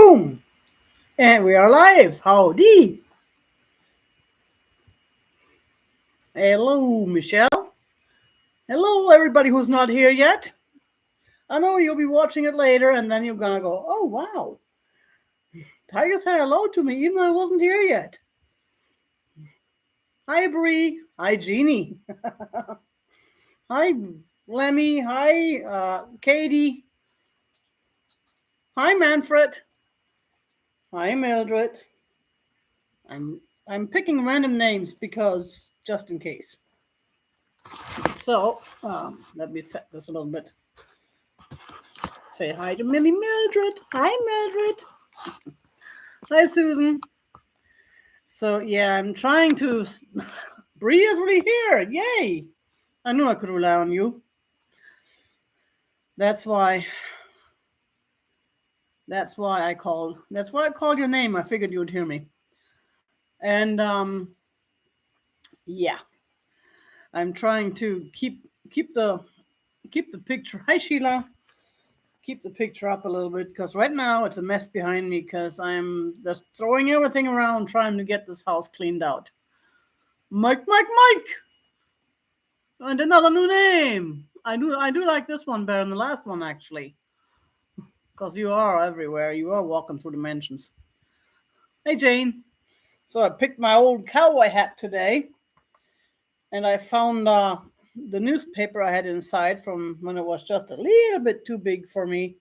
Boom! And we are live. Howdy. Hello, Michelle. Hello, everybody who's not here yet. I know you'll be watching it later and then you're going to go, oh, wow. Tiger said hello to me even though I wasn't here yet. Hi, Bree. Hi, Jeannie. Hi, Lemmy. Hi, Katie. Hi, Manfred. Hi, Mildred. I'm picking random names because just in case. So let me set this a little bit. Say hi to Millie Mildred. Hi, Mildred. Hi, Susan. So yeah, I'm trying to. Bree is really here. Yay! I knew I could rely on you. That's why I called. That's why I called your name. I figured you would hear me. And yeah, I'm trying to keep the picture. Hi, Sheila. Keep the picture up a little bit because right now it's a mess behind me because I'm just throwing everything around trying to get this house cleaned out. Mike, and another new name. I do like this one better than the last one actually, because you are everywhere. You are walking through dimensions. Hey, Jane. So I picked my old cowboy hat today, and I found the newspaper I had inside from when it was just a little bit too big for me.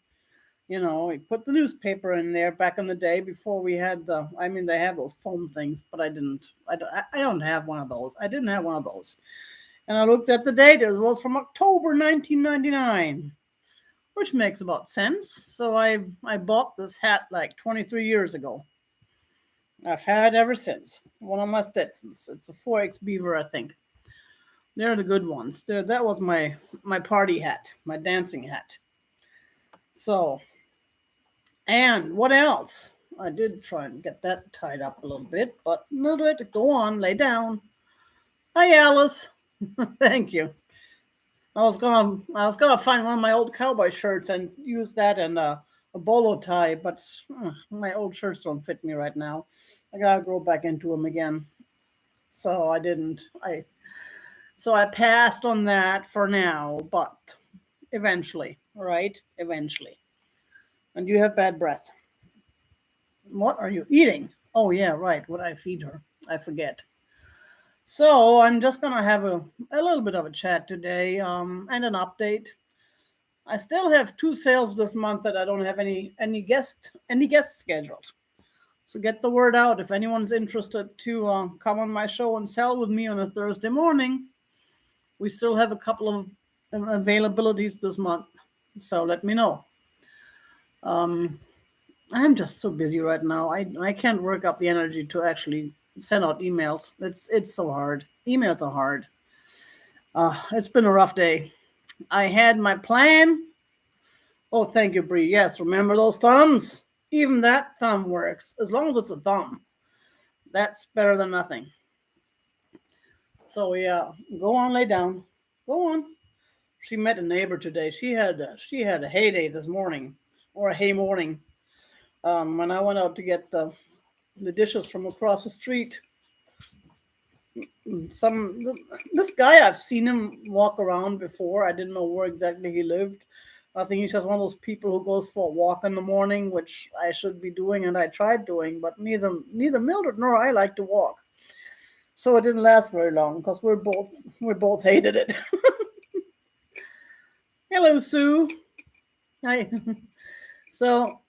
You know, we put the newspaper in there back in the day before we had they have those foam things, but I don't have one of those. I didn't have one of those. And I looked at the date. It was from October 1999, which makes about sense. So I bought this hat like 23 years ago. I've had it ever since. One of my Stetsons. It's a 4X Beaver, I think. They're the good ones. That was my party hat, my dancing hat. So, and what else? I did try and get that tied up a little bit, but Mildred, go on, lay down. Hi, Alice. Thank you. I was gonna find one of my old cowboy shirts and use that and a bolo tie, but my old shirts don't fit me right now. I gotta grow back into them again. So I didn't. So I passed on that for now, but eventually, right? Eventually. And you have bad breath. What are you eating? Oh yeah, right. What I feed her. I forget. So I'm just gonna have a little bit of a chat today, and an update. I still have 2 sales this month that I don't have any guests scheduled. So get the word out if anyone's interested to come on my show and sell with me on a Thursday morning. We still have a couple of availabilities this month, so let me know. I'm just so busy right now. I can't work up the energy to actually send out emails. It's so hard. Emails are hard. It's been a rough day. I had my plan. Oh, thank you, Bree. Yes, remember those thumbs? Even that thumb works, as long as it's a thumb. That's better than nothing. So yeah, go on, lay down. Go on. She met a neighbor today. She had a heyday this morning, or a hay morning. When I went out to get the dishes from across the street, this guy, I've seen him walk around before. I didn't know where exactly he lived. I think he's just one of those people who goes for a walk in the morning, which I should be doing, and I tried doing, but neither Mildred nor I like to walk. So it didn't last very long because we both hated it. Hello, Sue. Hi. So,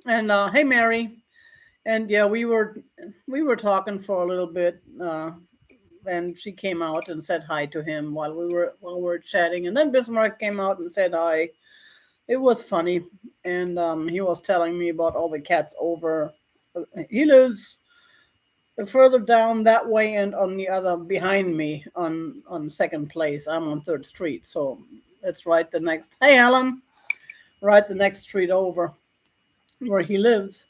and hey, Mary. And yeah, we were talking for a little bit. Then she came out and said hi to him while we were chatting, and then Bismarck came out and said hi. It was funny, and he was telling me about all the cats over. He lives further down that way and on the other behind me on Second Place. I'm on 3rd Street, so it's right the next. Hey, Alan, right the next street over where he lives.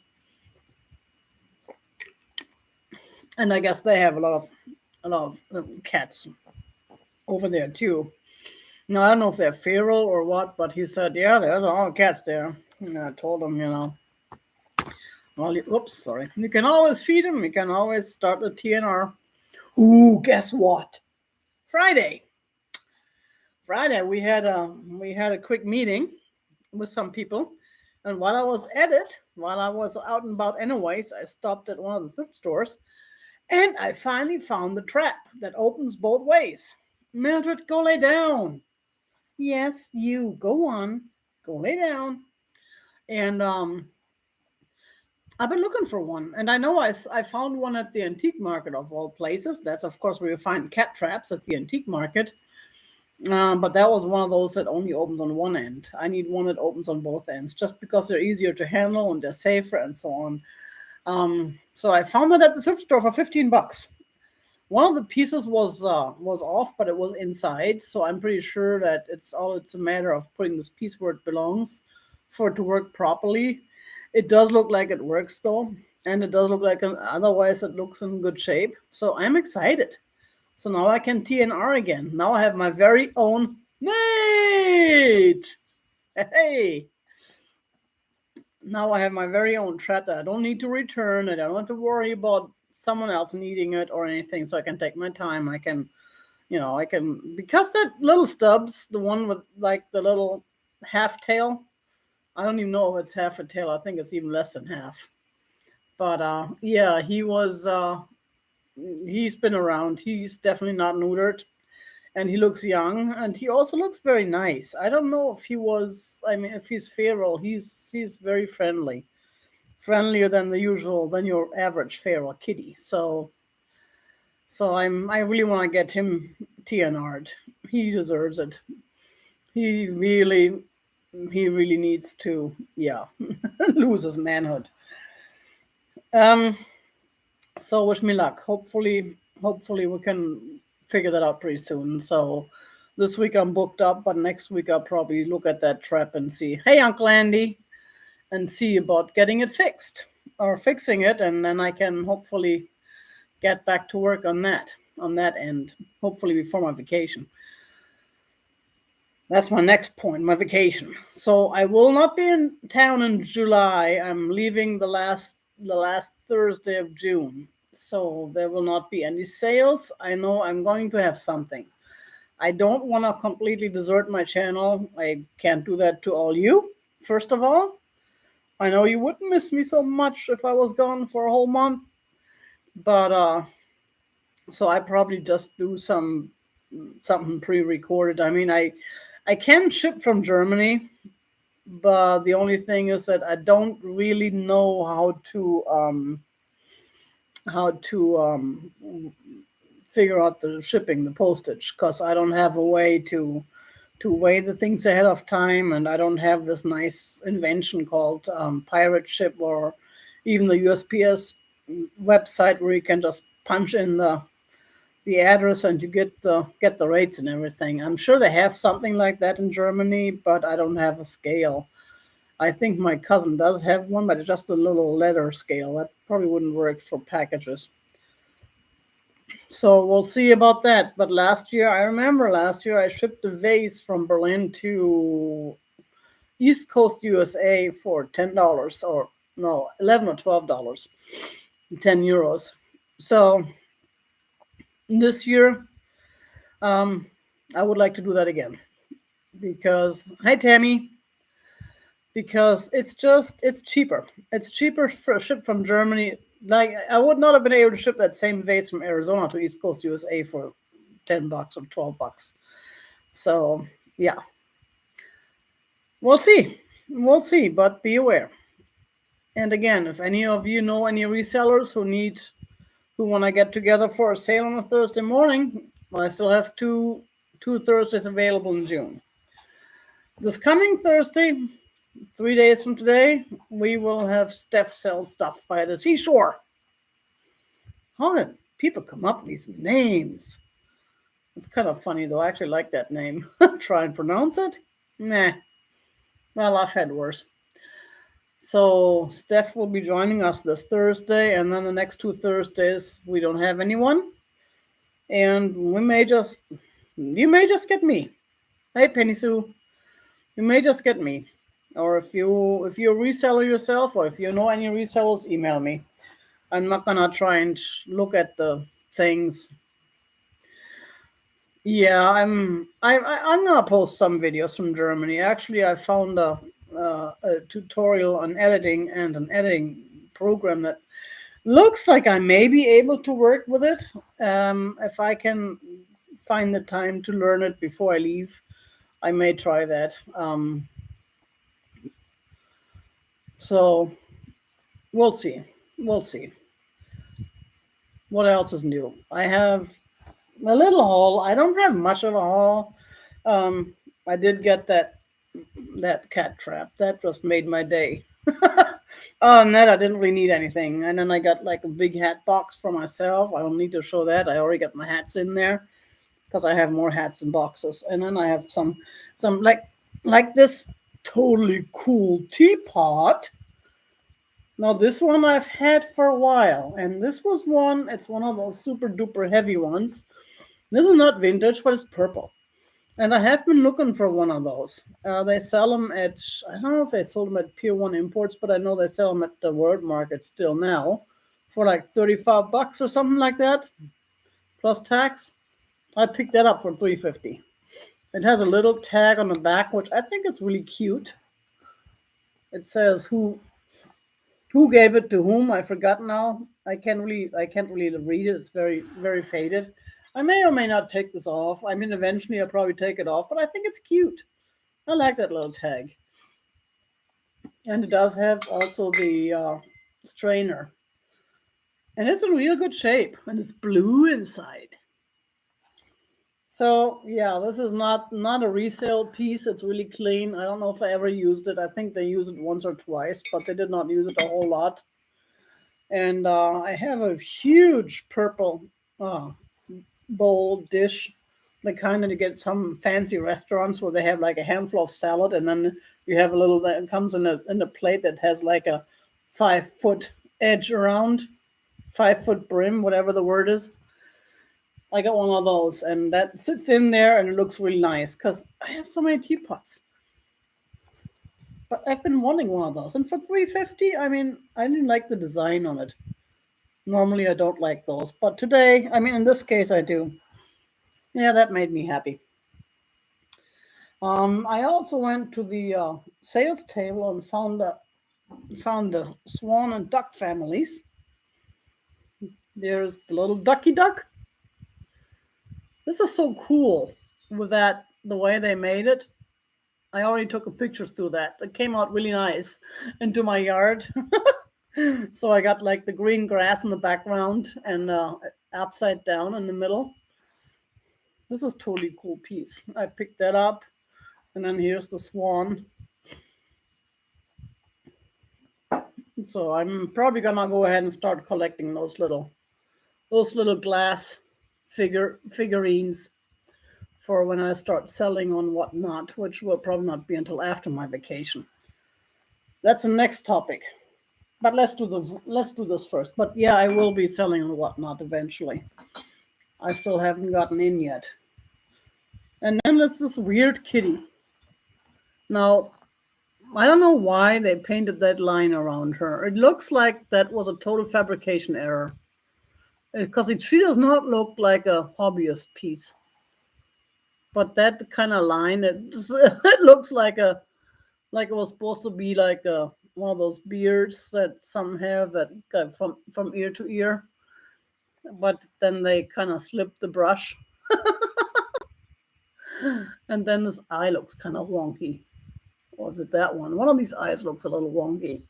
And I guess they have a lot of cats over there too. Now I don't know if they're feral or what, but he said, yeah, there's a lot of cats there. And I told him, Well, oops, sorry. You can always feed them. You can always start the TNR. Ooh, guess what? Friday. Friday we had a quick meeting with some people, and while I was at it, while I was out and about anyways, I stopped at one of the thrift stores, and I finally found the trap that opens both ways. Mildred, go lay down. Yes, you go on, go lay down. And I've been looking for one, and I know I found one at the antique market of all places. That's of course where you find cat traps at the antique market. But that was one of those that only opens on one end. I need one that opens on both ends, just because they're easier to handle and they're safer and so on. So I found it at the thrift store for $15. One of the pieces was off, but it was inside, so I'm pretty sure that it's a matter of putting this piece where it belongs for it to work properly. It does look like it works though, and it does look like otherwise it looks in good shape. So I'm excited. So now I can TNR again. Now I have my very own mate. Hey, now I have my very own trap that I don't need to return, and I don't have to worry about someone else needing it or anything. So I can take my time. I can because that little stubs, the one with like the little half tail. I don't even know if it's half a tail. I think it's even less than half. But yeah, he's been around. He's definitely not neutered, and he looks young, and he also looks very nice. I don't know if he was. I mean, if he's feral, he's very friendly, friendlier than the usual than your average feral kitty. So I really want to get him TNR'd. He deserves it. He really he really needs to, yeah, lose his manhood. Um, so wish me luck. Hopefully we can figure that out pretty soon. So this week I'm booked up, but next week I'll probably look at that trap and see, hey, Uncle Andy, and see about getting it fixed or fixing it, and then I can hopefully get back to work on that end. Hopefully before my vacation. That's my next point, my vacation. So I will not be in town in July. I'm leaving the last Thursday of June. So there will not be any sales. I know I'm going to have something. I don't want to completely desert my channel. I can't do that to all you. First of all, I know you wouldn't miss me so much if I was gone for a whole month, but so I probably just do something pre-recorded. I mean, I can ship from Germany, but the only thing is that I don't really know how to figure out the shipping, the postage, because I don't have a way to weigh the things ahead of time, and I don't have this nice invention called Pirate Ship or even the USPS website where you can just punch in the address and you get the rates and everything. I'm sure they have something like that in Germany, but I don't have a scale. I think my cousin does have one, but it's just a little letter scale. That probably wouldn't work for packages. So we'll see about that. But I remember last year I shipped a vase from Berlin to East Coast USA for $10, or no, 11 or $12, €10. So this year, um, I would like to do that again because, hi Tammy, because it's cheaper. It's cheaper for a ship from Germany. Like I would not have been able to ship that same vase from Arizona to East Coast USA for $10 or $12. So yeah, we'll see. We'll see, but be aware. And again, if any of you know any resellers who want to get together for a sale on a Thursday morning, I still have two Thursdays available in June. This coming Thursday, 3 days from today, we will have Steph sell stuff by the seashore. How did people come up with these names? It's kind of funny though. I actually like that name. Try and pronounce it? Nah. Well, I've had worse. So Steph will be joining us this Thursday, and then the next 2 Thursdays we don't have anyone, and you may just get me. Hey, Penny Sue, you may just get me, Or if you're a reseller yourself, or if you know any resellers, email me. I'm not gonna try and look at the things. Yeah, I'm gonna post some videos from Germany. Actually, I found a tutorial on editing and an editing program that looks like I may be able to work with it. If I can find the time to learn it before I leave, I may try that. So we'll see. We'll see. What else is new? I have a little haul. I don't have much of a haul. Um, I did get that cat trap. That just made my day. And that I didn't really need anything. And then I got like a big hat box for myself. I don't need to show that. I already got my hats in there because I have more hats and boxes. And then I have some like this totally cool teapot. Now this one I've had for a while, and this was one. It's one of those super duper heavy ones. This is not vintage, but it's purple. And I have been looking for one of those. They sell them at, I don't know if they sold them at Pier 1 Imports, but I know they sell them at the World Market still now for like 35 bucks or something like that, plus tax. I picked that up for 350. It has a little tag on the back, which I think it's really cute. It says who gave it to whom. I forgot now. I can't really read it. It's very faded. I may or may not take this off. I mean, eventually I'll probably take it off, but I think it's cute. I like that little tag. And it does have also the strainer. And it's in real good shape. And it's blue inside. So yeah, this is not a resale piece. It's really clean. I don't know if I ever used it. I think they used it once or twice, but they did not use it a whole lot. And I have a huge purple uh, bowl dish, the kind that you get some fancy restaurants where they have like a handful of salad, and then you have a little that comes in a plate that has like a 5 foot edge around, 5 foot brim, whatever the word is. I got one of those, and that sits in there, and it looks really nice because I have so many teapots. But I've been wanting one of those, and for 350, I mean, I didn't like the design on it. Normally, I don't like those, but today, I mean, in this case, I do. Yeah, that made me happy. I also went to the sales table and found the swan and duck families. There's the little ducky duck. This is so cool with that the way they made it. I already took a picture through that. It came out really nice into my yard. So I got like the green grass in the background and upside down in the middle. This is totally cool piece. I picked that up, and then here's the swan. So I'm probably gonna go ahead and start collecting those little glass figurines for when I start selling on Whatnot, which will probably not be until after my vacation. That's the next topic. But let's do this first. But yeah, I will be selling on Whatnot eventually. I still haven't gotten in yet. And then there's this weird kitty. Now, I don't know why they painted that line around her. It looks like that was a total fabrication error. Because she does not look like a hobbyist piece. But that kind of line, it looks like it was supposed to be like one of those beards that some have that go from ear to ear. But then they kind of slip the brush, and then this eye looks kind of wonky. Or is it that one? One of these eyes looks a little wonky.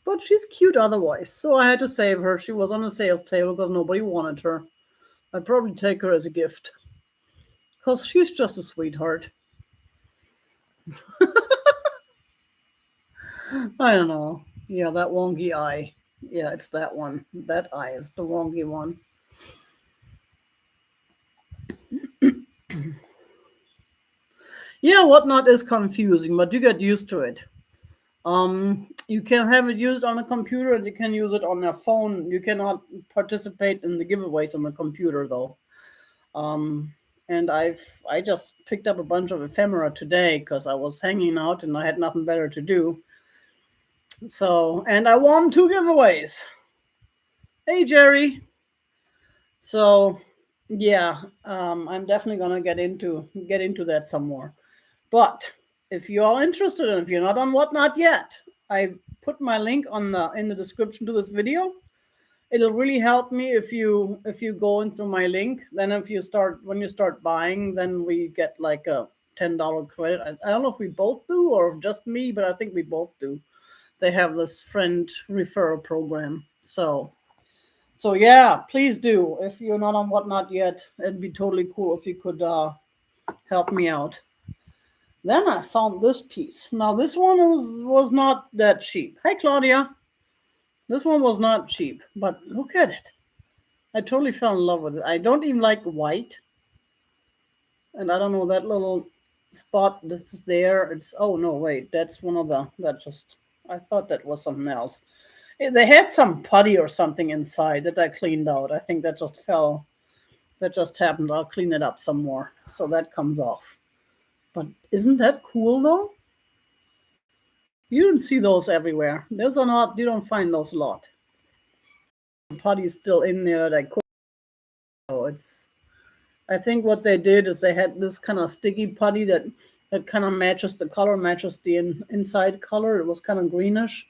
But she's cute otherwise, so I had to save her. She was on the sales table because nobody wanted her. I'd probably take her as a gift because she's just a sweetheart. I don't know. Yeah, that wonky eye. Yeah, it's that one. That eye is the wonky one. Yeah, Whatnot is confusing, but you get used to it. You can have it used on a computer and you can use it on a phone. You cannot participate in the giveaways on the computer though. Um, and I just picked up a bunch of ephemera today because I was hanging out and I had nothing better to do. So, and I won 2 giveaways. Hey Jerry. So, yeah, I'm definitely gonna get into that some more. But if you're interested and if you're not on Whatnot yet, I put my link on the in the description to this video. It'll really help me if you go into my link. Then if you start when you start buying, then we get like a $10 credit. I don't know if we both do or just me, but I think we both do. They have this friend referral program. So yeah, please do. If you're not on Whatnot yet, it'd be totally cool if you could help me out. Then I found this piece. Now this one was not that cheap. Hey Claudia, this one was not cheap, but look at it. I totally fell in love with it. I don't even like white, and I don't know that little spot that's there. It's oh no, wait, that's one of the that just I thought that was something else. They had some putty or something inside that I cleaned out. I think that just fell. That just happened. I'll clean it up some more so that comes off. But isn't that cool though? You don't see those everywhere. Those are not. You don't find those a lot. Putty is still in there that I could. Oh, it's. I think what they did is they had this kind of sticky putty that kind of matches the color, matches the inside color. It was kind of greenish,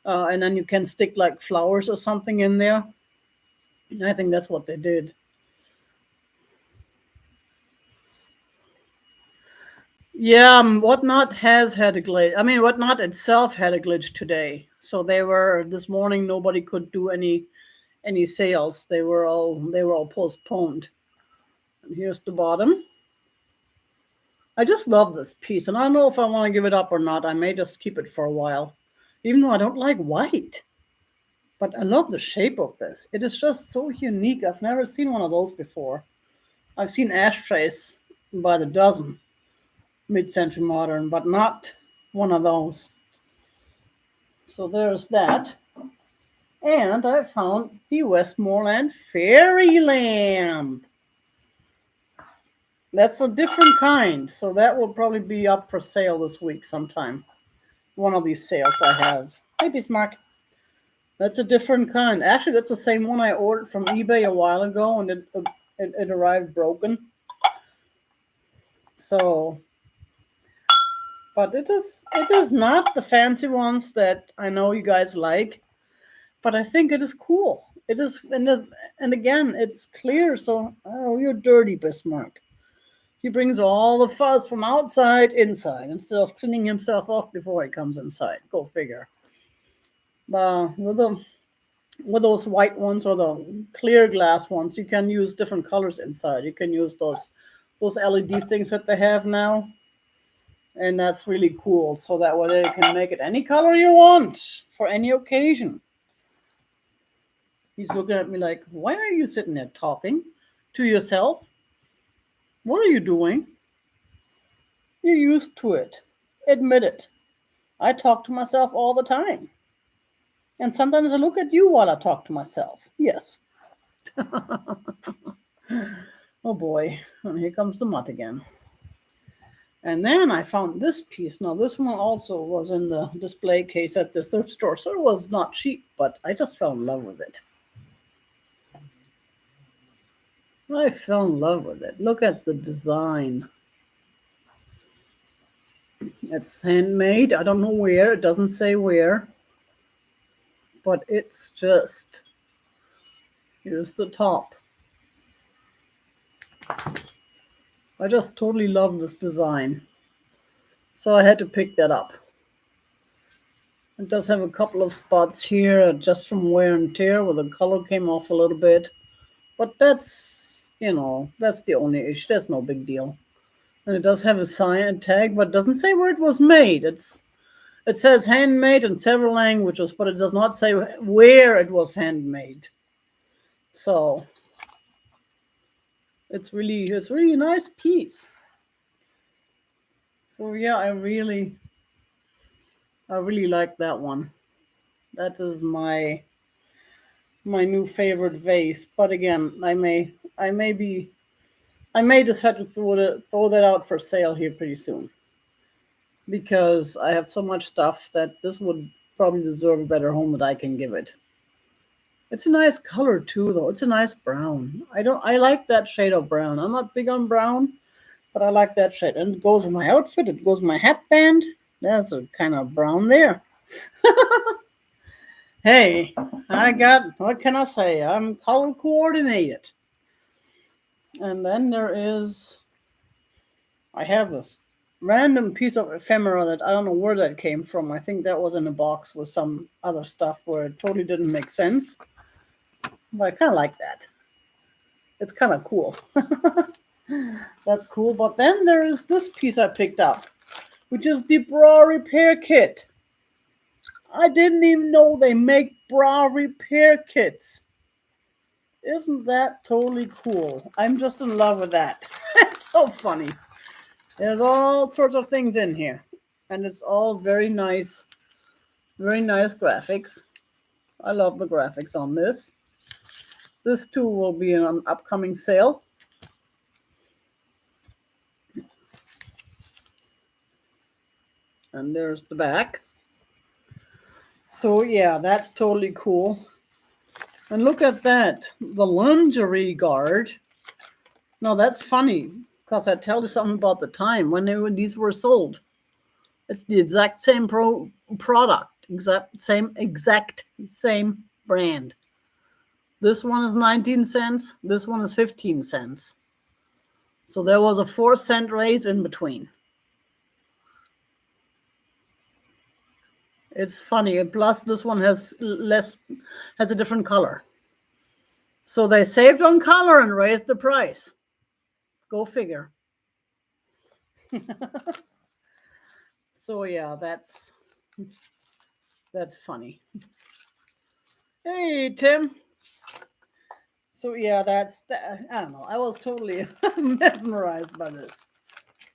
and then you can stick like flowers or something in there. I think that's what they did. Yeah, Whatnot has had a glitch. I mean, Whatnot itself had a glitch today. So they were this morning. Nobody could do any sales. They were all postponed. And here's the bottom. I just love this piece, and I don't know if I want to give it up or not. I may just keep it for a while, even though I don't like white. But I love the shape of this. It is just so unique. I've never seen one of those before. I've seen ashtrays by the dozen, mid-century modern, but not one of those. So there's that. And I found the Westmoreland Fairy Lamp. That's a different kind, so that will probably be up for sale this week sometime. One of these sales I have. Hey, Bismarck. That's a different kind. Actually, that's the same one I ordered from eBay a while ago, and it arrived broken. So, but it is not the fancy ones that I know you guys like, but I think it is cool. It is, and again, it's clear. So, oh, you're dirty, Bismarck. He brings all the fuzz from outside inside instead of cleaning himself off before he comes inside. Go figure. With those white ones or the clear glass ones, you can use different colors inside. You can use those LED things that they have now, and that's really cool. So that way you can make it any color you want for any occasion. He's looking at me like, why are you sitting there talking to yourself? What are you doing? You're used to it. Admit it. I talk to myself all the time. And sometimes I look at you while I talk to myself. Yes. Oh boy. And here comes the mutt again. And then I found this piece. Now, this one also was in the display case at the thrift store, so it was not cheap, but I just fell in love with it. I fell in love with it. Look at the design. It's handmade. I don't know where. It doesn't say where. But it's just. Here's the top. I just totally love this design. So I had to pick that up. It does have a couple of spots here just from wear and tear where the color came off a little bit. But that's the only issue. That's no big deal. And it does have a sign and tag, but it doesn't say where it was made. It says handmade in several languages, but it does not say where it was handmade. So it's really a nice piece. So yeah, I really like that one. That is my new favorite vase. But again, I may be I may decide to throw that out for sale here pretty soon because I have so much stuff that this would probably deserve a better home that I can give it. It's a nice color too, though. It's a nice brown. I like that shade of brown. I'm not big on brown, but I like that shade. And it goes with my outfit. It goes with my hatband. That's a kind of brown there. Hey, what can I say? I'm color coordinated. And then I have this random piece of ephemera that I don't know where that came from. I think that was in a box with some other stuff where it totally didn't make sense. But I kind of like that. It's kind of cool. That's cool. But then there is this piece I picked up, which is the bra repair kit. I didn't even know they make bra repair kits. Isn't that totally cool? I'm just in love with that. It's so funny. There's all sorts of things in here. And it's all very nice graphics. I love the graphics on this. This too will be in an upcoming sale. And there's the back. So yeah, that's totally cool. And look at that, the lingerie guard. Now that's funny because I tell you something about the time when these were sold. It's the exact same product, exact same brand. This one is 19 cents. This one is 15 cents. So there was a 4-cent raise in between. It's funny. Plus, this one has a different color. So they saved on color and raised the price. Go figure. So yeah, that's funny. Hey, Tim. So yeah, I don't know. I was totally mesmerized by this.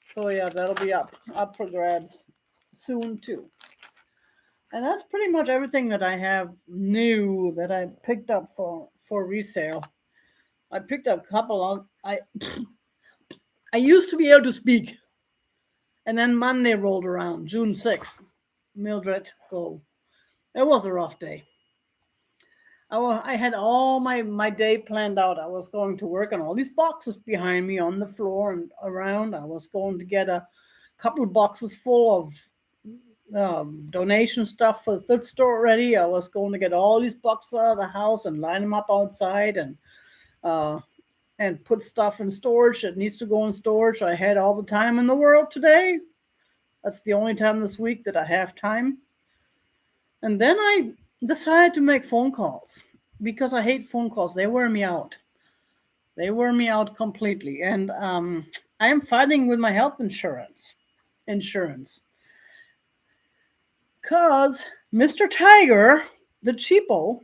So yeah, that'll be up for grabs soon too. And that's pretty much everything that I have new that I picked up for resale. I picked up a couple of I used to be able to speak. And then Monday rolled around, June 6th. Mildred, go. It was a rough day. I had all my day planned out. I was going to work on all these boxes behind me on the floor and around. I was going to get a couple of boxes full of donation stuff for the thrift store ready. I was going to get all these boxes out of the house and line them up outside and put stuff in storage that needs to go in storage. I had all the time in the world today. That's the only time this week that I have time. And then I decided to make phone calls because I hate phone calls. They wear me out. They wear me out completely. And I am fighting with my health insurance. Because Mr. Tiger, the cheapo,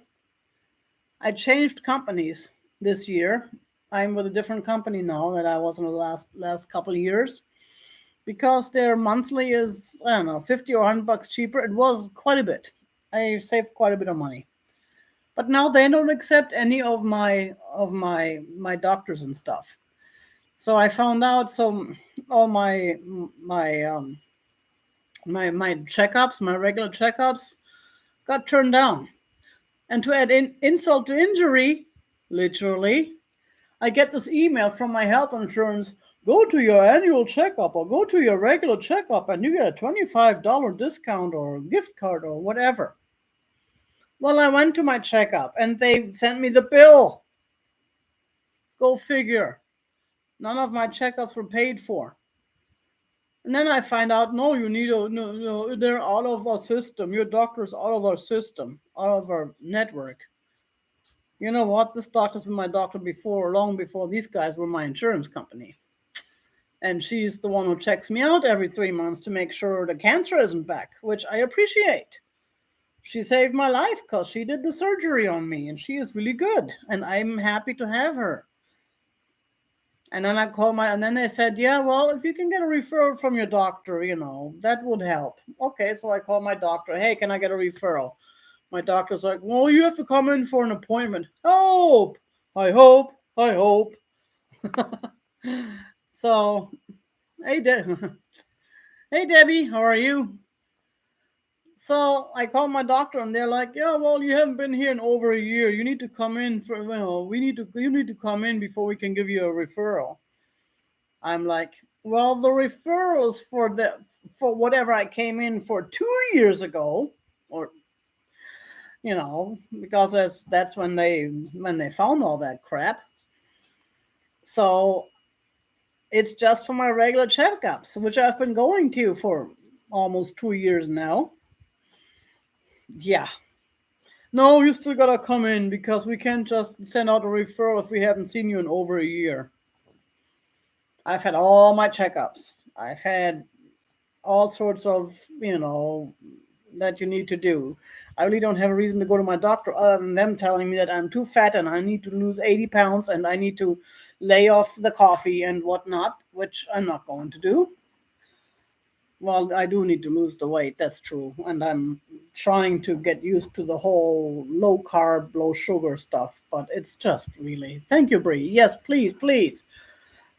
I changed companies this year. I'm with a different company now that I was in the last couple of years. Because their monthly is, I don't know, 50 or $100 cheaper. It was quite a bit. I saved quite a bit of money. But now they don't accept any of my doctors and stuff. So I found out all my checkups, my regular checkups, got turned down. And to add insult to injury, literally, I get this email from my health insurance. Go to your annual checkup or go to your regular checkup and you get a $25 discount or gift card or whatever. Well, I went to my checkup and they sent me the bill. Go figure. None of my checkups were paid for. And then I find out, no, you need no, they're out of our system. Your doctor's out of our system, out of our network. You know what? This doctor's been my doctor before, long before these guys were my insurance company. And she's the one who checks me out every 3 months to make sure the cancer isn't back, which I appreciate. She saved my life because she did the surgery on me, and she is really good, and I'm happy to have her. And then and then they said, yeah, well, if you can get a referral from your doctor, that would help. Okay, so I called my doctor. Hey, can I get a referral? My doctor's like, well, you have to come in for an appointment. I hope. So, hey, hey, Debbie, how are you? So I called my doctor, and they're like, "Yeah, well, you haven't been here in over a year. You need to come in for, you need to come in before we can give you a referral." I'm like, "Well, the referral is for whatever I came in for 2 years ago, or because that's when they found all that crap. So it's just for my regular checkups, which I've been going to for almost 2 years now. Yeah. No, you still gotta come in because we can't just send out a referral if we haven't seen you in over a year. I've had all my checkups. I've had all sorts of, that you need to do. I really don't have a reason to go to my doctor other than them telling me that I'm too fat and I need to lose 80 pounds and I need to lay off the coffee and whatnot, which I'm not going to do. Well, I do need to lose the weight, that's true. And I'm trying to get used to the whole low carb, low sugar stuff, but it's just really. Thank you, Bree. Yes, please, please.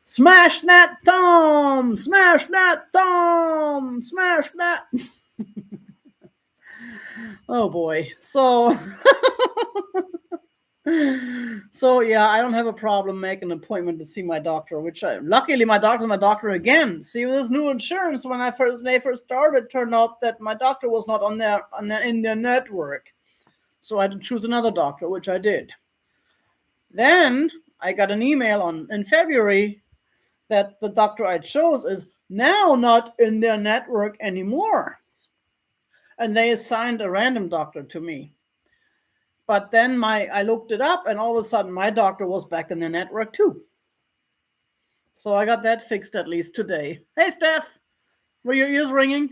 Smash that thumb! Smash that thumb! Smash that. Oh boy. So yeah, I don't have a problem making an appointment to see my doctor, which luckily my doctor's my doctor again. See, with this new insurance, when they first started, it turned out that my doctor was not in their network, so I had to choose another doctor, which I did. Then I got an email in February that the doctor I chose is now not in their network anymore, and they assigned a random doctor to me. But then I looked it up, and all of a sudden my doctor was back in the network too. So I got that fixed at least today. Hey, Steph, were your ears ringing?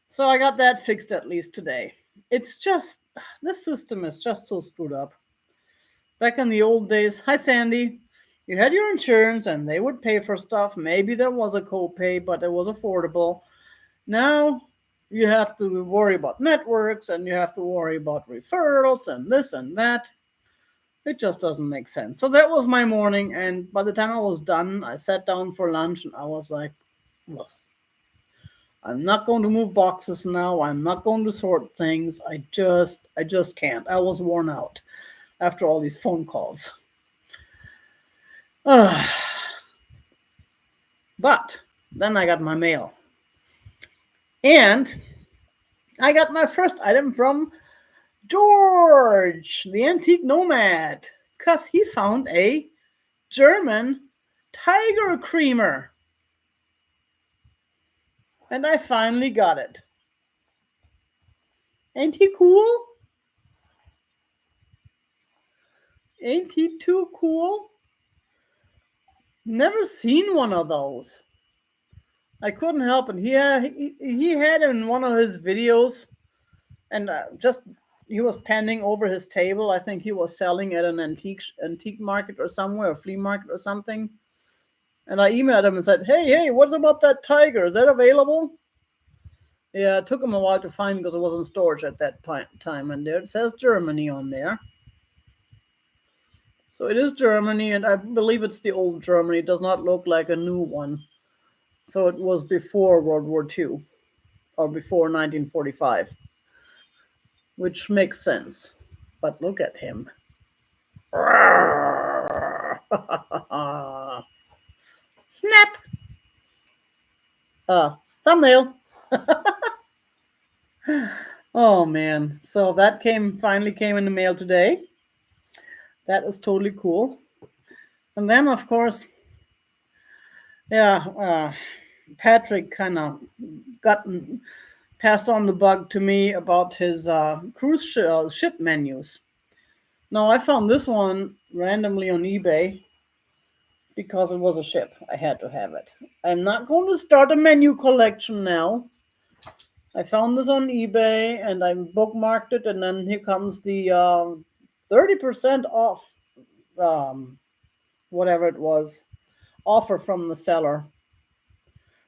So I got that fixed at least today. It's just, this system is just so screwed up. Back in the old days, hi Sandy, you had your insurance and they would pay for stuff. Maybe there was a copay, but it was affordable. Now you have to worry about networks and you have to worry about referrals and this and that. It just doesn't make sense. So that was my morning, and by the time I was done, I sat down for lunch and I was like, well, I'm not going to move boxes now. I'm not going to sort things. I just can't. I was worn out after all these phone calls. But then I got my mail. And I got my first item from George, the antique nomad, because he found a German tiger creamer. And I finally got it. Ain't he cool? Ain't he too cool? Never seen one of those. I couldn't help it. He had in one of his videos, and just he was pending over his table. I think he was selling at an antique market or somewhere, a flea market or something. And I emailed him and said, "Hey, what's about that tiger? Is that available?" Yeah, it took him a while to find because it was in storage at that time, and there it says Germany on there. So it is Germany, and I believe it's the old Germany. It does not look like a new one. So it was before World War II or before 1945, which makes sense. But look at him. Snap! Thumbnail. Oh man. So that finally came in the mail today. That is totally cool. And then, of course, yeah, Patrick kind of got passed on the bug to me about his cruise ship menus. Now, I found this one randomly on eBay because it was a ship. I had to have it. I'm not going to start a menu collection now. I found this on eBay and I bookmarked it, and then here comes the 30% off, whatever it was, offer from the seller.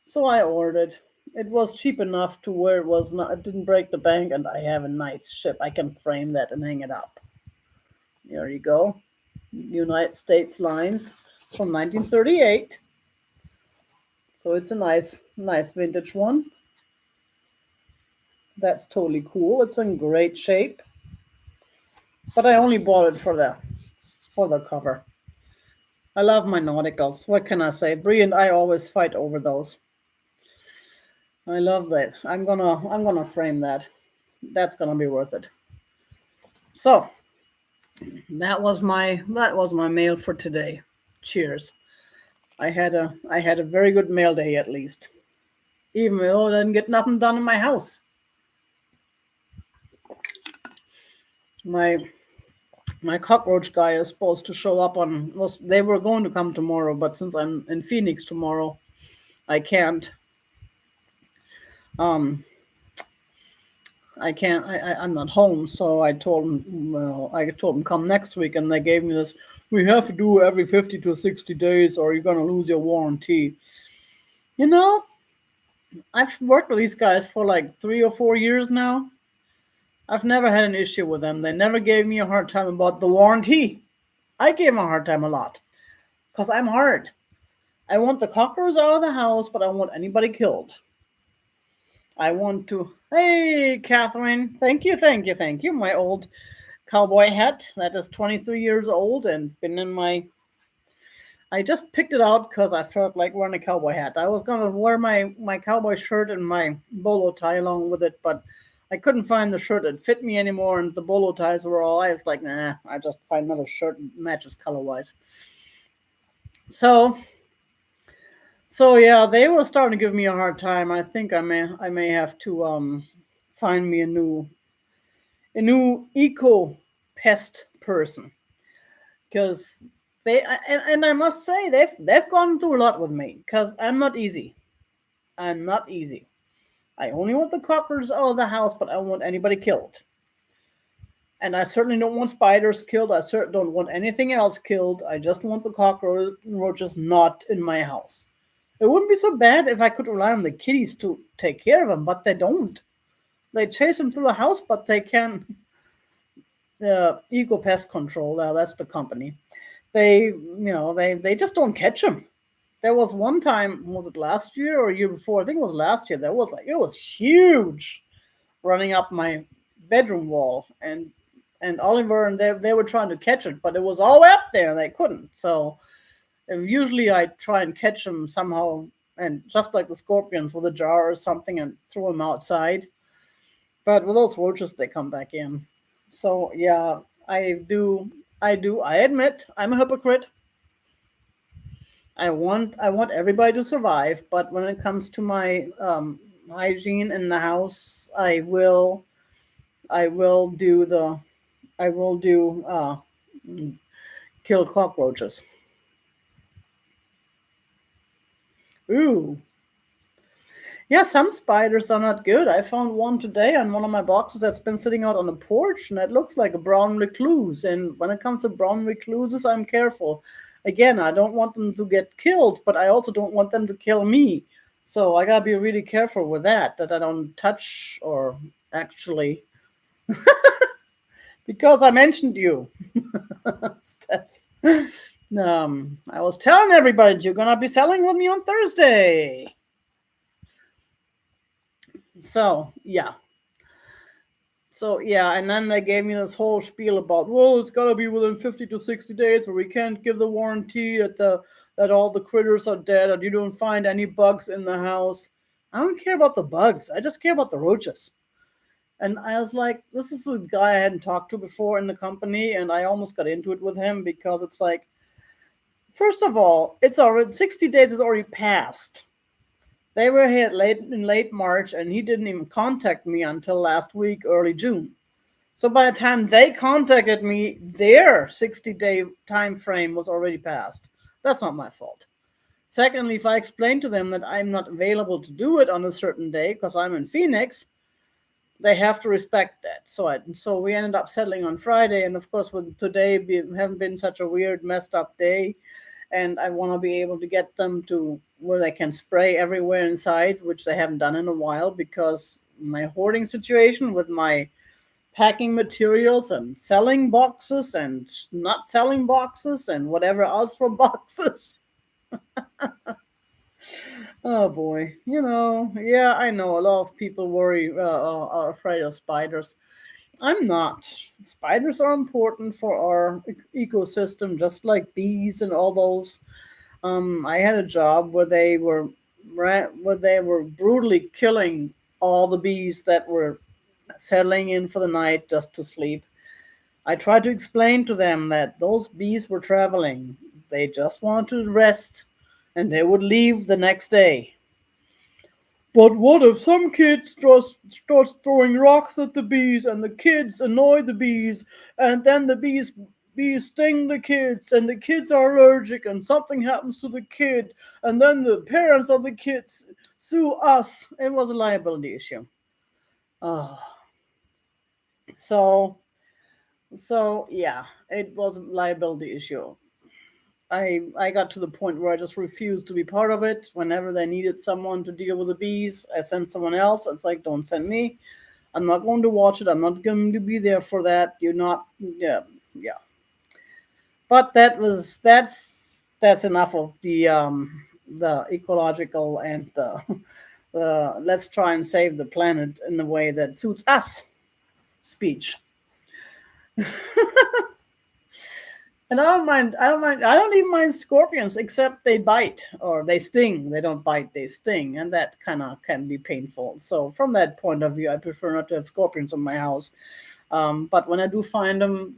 So I ordered it. It was cheap enough to where it didn't break the bank, and I have a nice ship. I can frame that and hang it up. There you go. United States lines. It's from 1938. So it's a nice vintage one. That's totally cool. It's in great shape. But I only bought it for the cover. I love my nauticals. What can I say? Bree and I always fight over those. I love that. I'm gonna frame that. That's gonna be worth it. So that was my mail for today. Cheers. I had a very good mail day at least. Even though I didn't get nothing done in my house. My my cockroach guy is supposed to show up on they were going to come tomorrow, but since I'm in Phoenix tomorrow, I can't um I'm not home, so I told him come next week, and they gave me this. We have to do every 50 to 60 days, or you're gonna lose your warranty. You know, I've worked with these guys for like 3 or 4 years now. I've never had an issue with them. They never gave me a hard time about the warranty. I gave them a hard time a lot because I'm hard. I want the cockroaches out of the house, but I don't want anybody killed. I want to. Hey, Catherine. Thank you, thank you, thank you. My old cowboy hat that is 23 years old and been in my. I just picked it out because I felt like wearing a cowboy hat. I was gonna wear my cowboy shirt and my bolo tie along with it, but I couldn't find the shirt that fit me anymore, and the bolo ties were all. I was like, nah. I just find another shirt that matches color wise. So yeah, they were starting to give me a hard time. I think I may have to find me a new eco pest person, because and I must say they've gone through a lot with me because I'm not easy. I'm not easy. I only want the cockroaches out of the house, but I don't want anybody killed. And I certainly don't want spiders killed. I certainly don't want anything else killed. I just want the cockroaches not in my house. It wouldn't be so bad if I could rely on the kitties to take care of them, but they don't. They chase them through the house, but they can't. The Eco Pest Control, that's the company. They just don't catch them. There was one time, was it last year or year before? I think it was last year. It was huge, running up my bedroom wall, and Oliver and they were trying to catch it, but it was all up there. They couldn't. So usually I try and catch them somehow, and just like the scorpions, with a jar or something, and throw them outside. But with those roaches, they come back in. So yeah, I admit I'm a hypocrite. I want everybody to survive, but when it comes to my hygiene in the house, I will do the I will do kill cockroaches. Ooh. Yeah, some spiders are not good. I found one today on one of my boxes that's been sitting out on the porch, and it looks like a brown recluse. And when it comes to brown recluses, I'm careful. Again, I don't want them to get killed, but I also don't want them to kill me. So I gotta be really careful with that I don't touch or actually, because I mentioned you, Steph. I was telling everybody you're gonna be selling with me on Thursday. So yeah. So yeah, and then they gave me this whole spiel about, well, it's gotta be within 50 to 60 days, or we can't give the warranty that all the critters are dead, and you don't find any bugs in the house. I don't care about the bugs. I just care about the roaches. And I was like, this is a guy I hadn't talked to before in the company, and I almost got into it with him because it's like, first of all, it's already 60 days is already passed. They were here late March, and he didn't even contact me until last week, early June. So by the time they contacted me, their 60-day time frame was already passed. That's not my fault. Secondly, if I explain to them that I'm not available to do it on a certain day because I'm in Phoenix, they have to respect that. So we ended up settling on Friday, and of course, with today haven't been such a weird, messed up day, and I want to be able to get them to where they can spray everywhere inside, which they haven't done in a while because my hoarding situation with my packing materials and selling boxes and not selling boxes and whatever else for boxes. Oh boy, yeah, I know a lot of people are afraid of spiders. I'm not. Spiders are important for our ecosystem, just like bees and all those. I had a job where they were brutally killing all the bees that were settling in for the night just to sleep. I tried to explain to them that those bees were traveling. They just wanted to rest, and they would leave the next day. But what if some kids just starts throwing rocks at the bees and the kids annoy the bees and then the bees sting the kids and the kids are allergic and something happens to the kid and then the parents of the kids sue us? It was a liability issue. Oh, so yeah, it was a liability issue. I got to the point where I just refused to be part of it. Whenever they needed someone to deal with the bees, I sent someone else. It's like, don't send me. I'm not going to watch it. I'm not going to be there for that. You're not, yeah, yeah. But that's enough of the ecological and the let's try and save the planet in a way that suits us speech. And I don't mind. I don't mind. I don't even mind scorpions, except they bite or they sting. They don't bite. They sting, and that kind of can be painful. So from that point of view, I prefer not to have scorpions in my house. But when I do find them,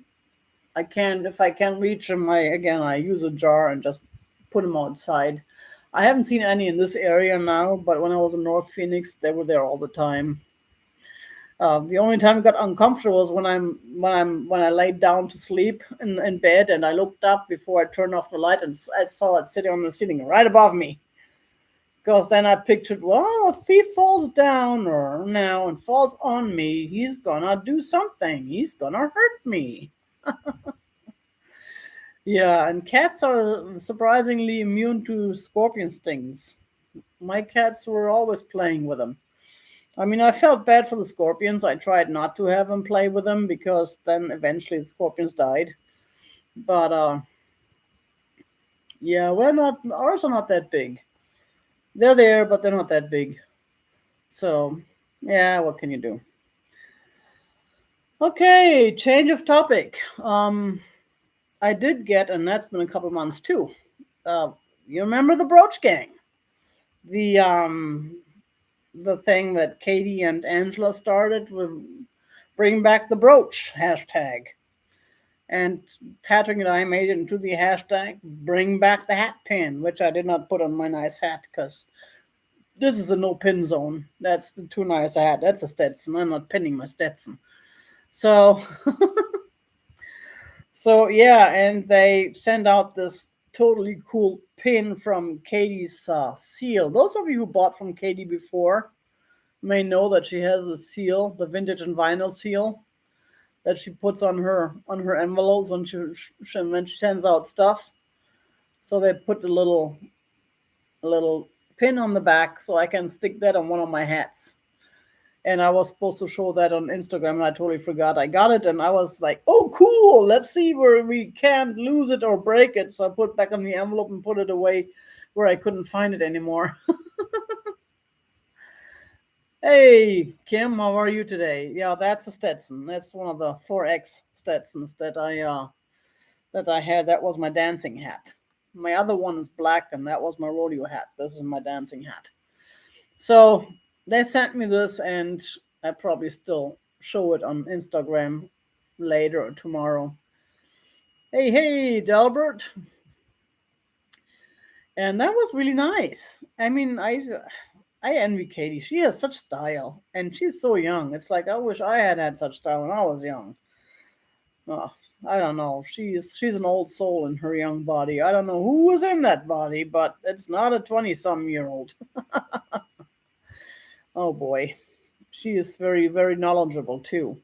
I can. If I can't reach them, I use a jar and just put them outside. I haven't seen any in this area now, but when I was in North Phoenix, they were there all the time. The only time I got uncomfortable was when I laid down to sleep in bed and I looked up before I turned off the light and I saw it sitting on the ceiling right above me. Because then I pictured, well, if he falls down or now and falls on me, he's gonna do something. He's gonna hurt me. Yeah, and cats are surprisingly immune to scorpion stings. My cats were always playing with them. I mean, I felt bad for the scorpions. I tried not to have them play with them because then eventually the scorpions died. But yeah, we're not. Ours are not that big. They're there, but they're not that big. So yeah, what can you do? Okay, change of topic. I did get, and that's been a couple months too. Uh, you remember the Brooch Gang? The the thing that Katie and Angela started with bring back the brooch hashtag. And Patrick and I made it into the hashtag bring back the hat pin, which I did not put on my nice hat because this is a no pin zone. That's the too nice a hat. That's a Stetson. I'm not pinning my Stetson. So yeah, and they send out this totally cool pin from Katie's seal. Those of you who bought from Katie before may know that she has a seal, the vintage and vinyl seal that she puts on her envelopes when she sends out stuff. So they put a little pin on the back so I can stick that on one of my hats. And I was supposed to show that on Instagram, and I totally forgot I got it. And I was like, "Oh, cool! Let's see where we can't lose it or break it." So I put it back on the envelope and put it away where I couldn't find it anymore. Hey, Kim, how are you today? Yeah, that's a Stetson. That's one of the 4X Stetsons that I had. That was my dancing hat. My other one is black, and that was my rodeo hat. This is my dancing hat. So they sent me this, and I probably still show it on Instagram later or tomorrow. Hey, hey, Delbert, and that was really nice. I mean, I envy Katie. She has such style, and she's so young. It's like I wish I had had such style when I was young. Oh, I don't know. She's an old soul in her young body. I don't know who was in that body, but it's not a 20-some-year-old. Oh boy, she is very very knowledgeable too.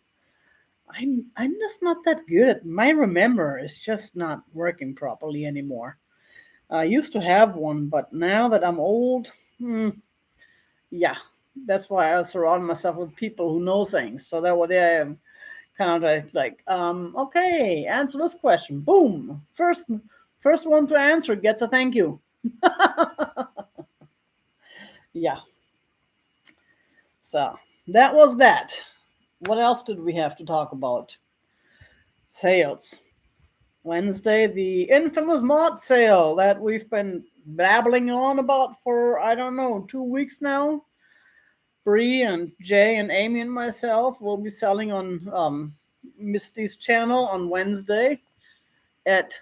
I'm just not that good at my remember is just not working properly anymore. I used to have one, but now that I'm old, yeah, that's why I surround myself with people who know things, so that way they Kind of okay, answer this question. Boom. First one to answer gets a thank you. Yeah. So that was that. What else did we have to talk about? Sales. Wednesday, the infamous mod sale that we've been babbling on about for, I don't know, 2 weeks now. Bree and Jay and Amy and myself will be selling on Misty's channel on Wednesday at,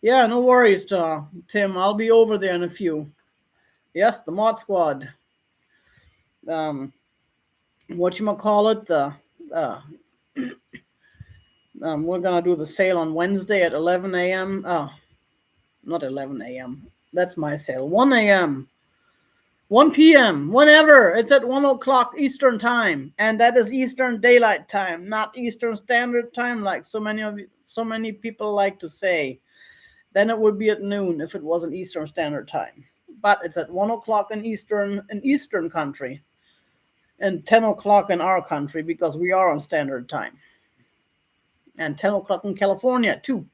yeah, no worries, Tim. I'll be over there in a few. Yes, the mod squad. Um, whatchamacallit, uh, we're gonna do the sale on Wednesday at 11 a.m. Not 11 a.m. That's my sale. 1 a.m. 1 p.m. Whenever. It's at 1 o'clock Eastern time, and that is Eastern Daylight Time, not Eastern Standard Time, like so many people like to say. Then it would be at noon if it wasn't Eastern Standard Time. But it's at 1 o'clock in Eastern country, and 10 o'clock in our country because we are on Standard Time, and 10 o'clock in California too,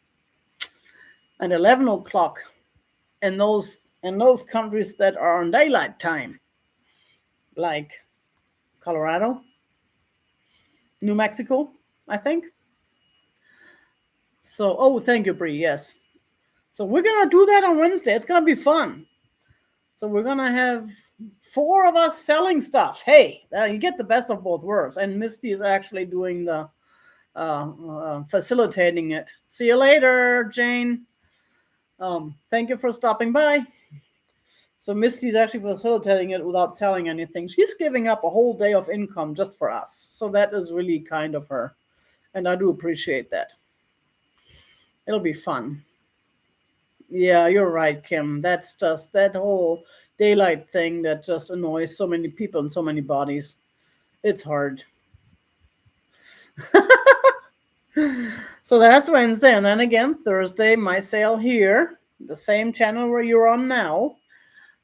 and 11 o'clock in those countries that are on daylight time, like Colorado, New Mexico, I think. So, oh, thank you, Bree. Yes. So we're gonna do that on Wednesday. It's gonna be fun. So we're gonna have 4 of us selling stuff. Hey, you get the best of both worlds. And Misty is actually doing the facilitating it. See you later, Jane. Thank you for stopping by. So Misty's actually facilitating it without selling anything. She's giving up a whole day of income just for us. So that is really kind of her. And I do appreciate that. It'll be fun. Yeah, you're right, Kim. That's just that whole daylight thing that just annoys so many people and so many bodies. It's hard. So that's Wednesday. And then again, Thursday, my sale here, the same channel where you're on now,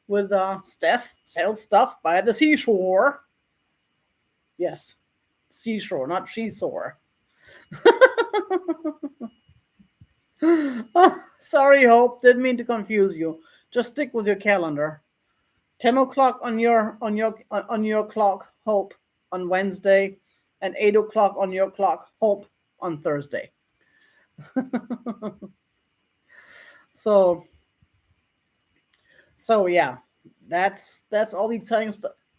with Steph sells stuff by the seashore. Yes, seashore, not seashore. Sorry, Hope. Didn't mean to confuse you. Just stick with your calendar. 10 o'clock on your clock, Hope, on Wednesday, and 8 o'clock on your clock, Hope, on Thursday. So yeah, that's all the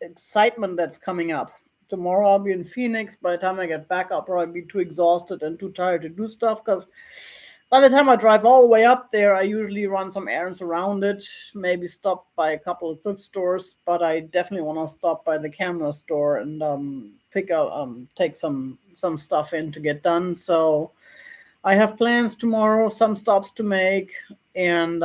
excitement that's coming up. Tomorrow I'll be in Phoenix. By the time I get back, I'll probably be too exhausted and too tired to do stuff, because by the time I drive all the way up there, I usually run some errands around it, maybe stop by a couple of thrift stores, but I definitely want to stop by the camera store and take some stuff in to get done. So I have plans tomorrow, some stops to make, and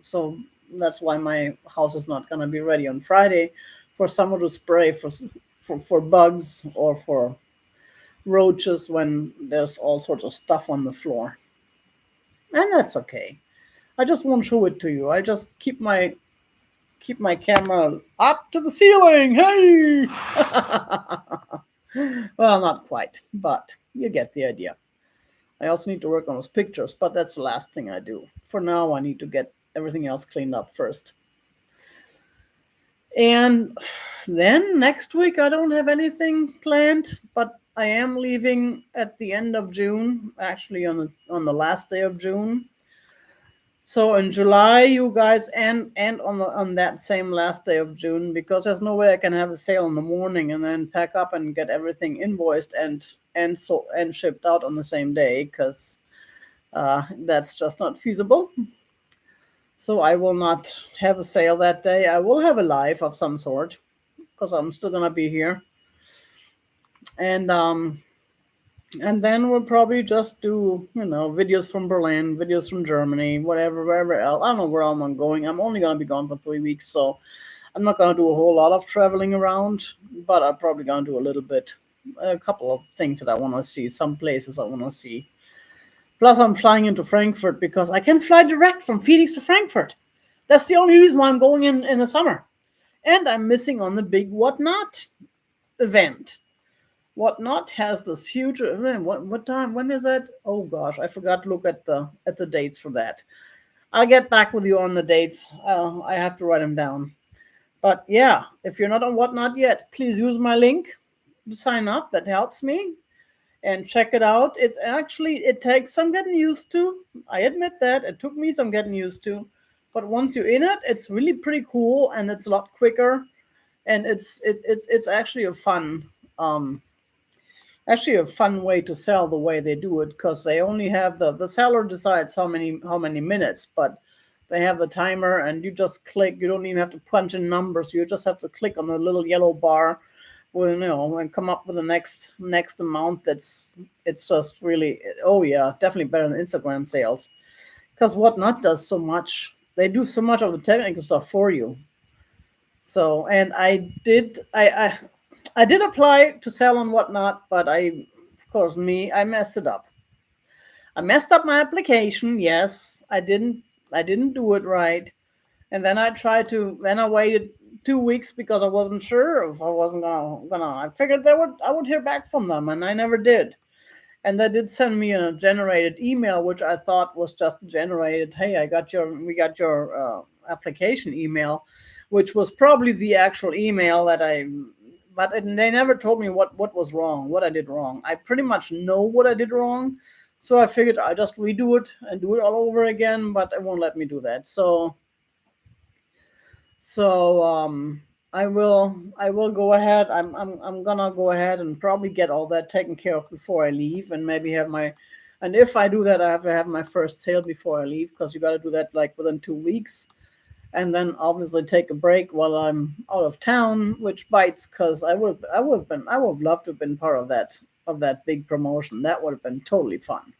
so that's why my house is not going to be ready on Friday for someone to spray for bugs or for roaches when there's all sorts of stuff on the floor. And that's okay. I just won't show it to you. I just keep my camera up to the ceiling. Hey! Well, not quite, but you get the idea. I also need to work on those pictures, but that's the last thing I do. For now, I need to get everything else cleaned up first. And then next week, I don't have anything planned, but I am leaving at the end of June, actually on the last day of June. So in July, you guys, and on that same last day of June, because there's no way I can have a sale in the morning and then pack up and get everything invoiced and shipped out on the same day, because that's just not feasible. So I will not have a sale that day. I will have a live of some sort, because I'm still gonna be here. And then we'll probably just do, videos from Berlin, videos from Germany, wherever else. I don't know where I'm going. I'm only gonna be gone for 3 weeks, so I'm not gonna do a whole lot of traveling around, but I'm probably gonna do a little bit, a couple of things that I want to see, some places I want to see. Plus, I'm flying into Frankfurt because I can fly direct from Phoenix to Frankfurt. That's the only reason why I'm going in the summer. And I'm missing on the big Whatnot event. Whatnot has this huge. What time? When is that? Oh gosh, I forgot to look at the dates for that. I'll get back with you on the dates. I have to write them down. But yeah, if you're not on Whatnot yet, please use my link to sign up. That helps me. And check it out. It's actually, it takes some getting used to. I admit that it took me some getting used to, but once you're in it, it's really pretty cool and it's a lot quicker. And it's um actually a fun way to sell the way they do it, because they only have the seller decides how many minutes, but they have the timer and you just click. You don't even have to punch in numbers. You just have to click on the little yellow bar, well, and come up with the next amount. It's just really, oh yeah, definitely better than Instagram sales, because Whatnot does so much. They do so much of the technical stuff for you. So, and I did apply to sell on Whatnot, but of course, I messed it up. I messed up my application. Yes, I didn't do it right. And then then I waited 2 weeks because I wasn't sure if I wasn't I figured I would hear back from them, and I never did. And they did send me a generated email, which I thought was just generated. Hey, we got your application email, which was probably the actual email but they never told me what was wrong, what I did wrong. I pretty much know what I did wrong. So I figured I just redo it and do it all over again, but it won't let me do that. So I will go ahead. I'm gonna go ahead and probably get all that taken care of before I leave, and maybe have my, and if I do that, I have to have my first sale before I leave, because you got to do that like within 2 weeks, and then obviously take a break while I'm out of town, which bites, because I would have loved to have been part of that big promotion. That would have been totally fun.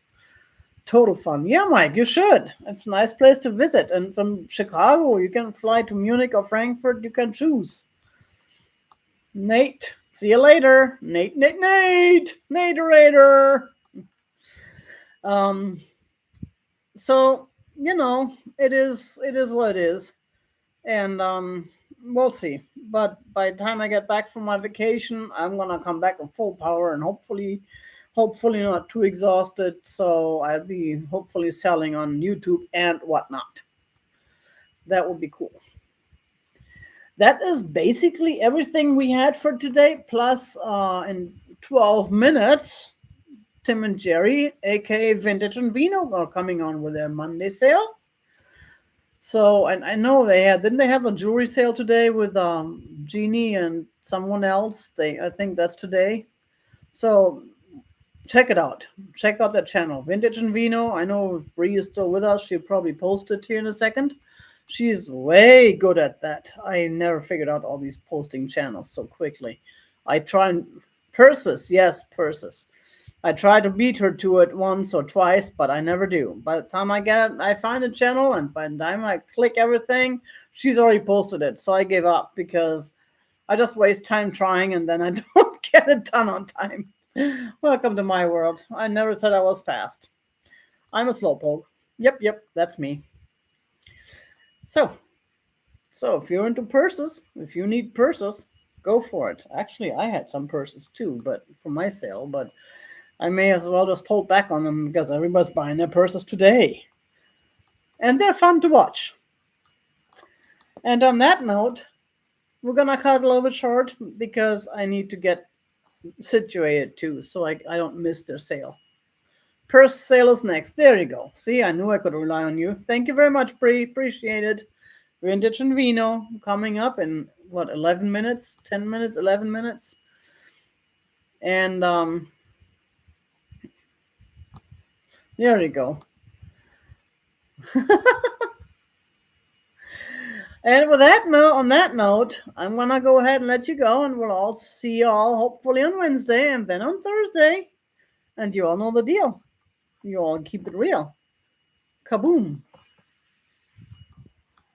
Total fun. Yeah, Mike, you should. It's a nice place to visit. And from Chicago, you can fly to Munich or Frankfurt. You can choose. Nate, see you later. Nate, Naterator. Um, so it is what it is, and we'll see. But by the time I get back from my vacation, I'm gonna come back in full power, and hopefully not too exhausted. So I'll be hopefully selling on YouTube and Whatnot. That would be cool. That is basically everything we had for today. Plus, in 12 minutes, Tim and Jerry, aka Vintage and Vino, are coming on with their Monday sale. So, and I know didn't they have a jewelry sale today with Jeannie and someone else? I think that's today. So check it out. Check out that channel, Vintage and Vino. I know if Bree is still with us. She'll probably post it here in a second. She's way good at that. I never figured out all these posting channels so quickly. I try and purses, yes, purses. I try to beat her to it once or twice, but I never do. By the time I find the channel, and by the time I click everything, she's already posted it. So I gave up, because I just waste time trying and then I don't get it done on time. Welcome to my world. I never said I was fast. I'm a slowpoke. Yep, that's me. So, if you're into purses, if you need purses, go for it. Actually, I had some purses too, but for my sale, but I may as well just hold back on them because everybody's buying their purses today. And they're fun to watch. And on that note, we're gonna cut it a little bit short because I need to get situated too, so I don't miss their sale. Purse sale is next. There you go. See, I knew I could rely on you. Thank you very much, Bree. Appreciate it. Vintage and Vino coming up in 11 minutes, 10 minutes, 11 minutes. And there you go. And on that note, I'm gonna go ahead and let you go, and we'll all see you all hopefully on Wednesday and then on Thursday. And you all know the deal. You all keep it real. Kaboom.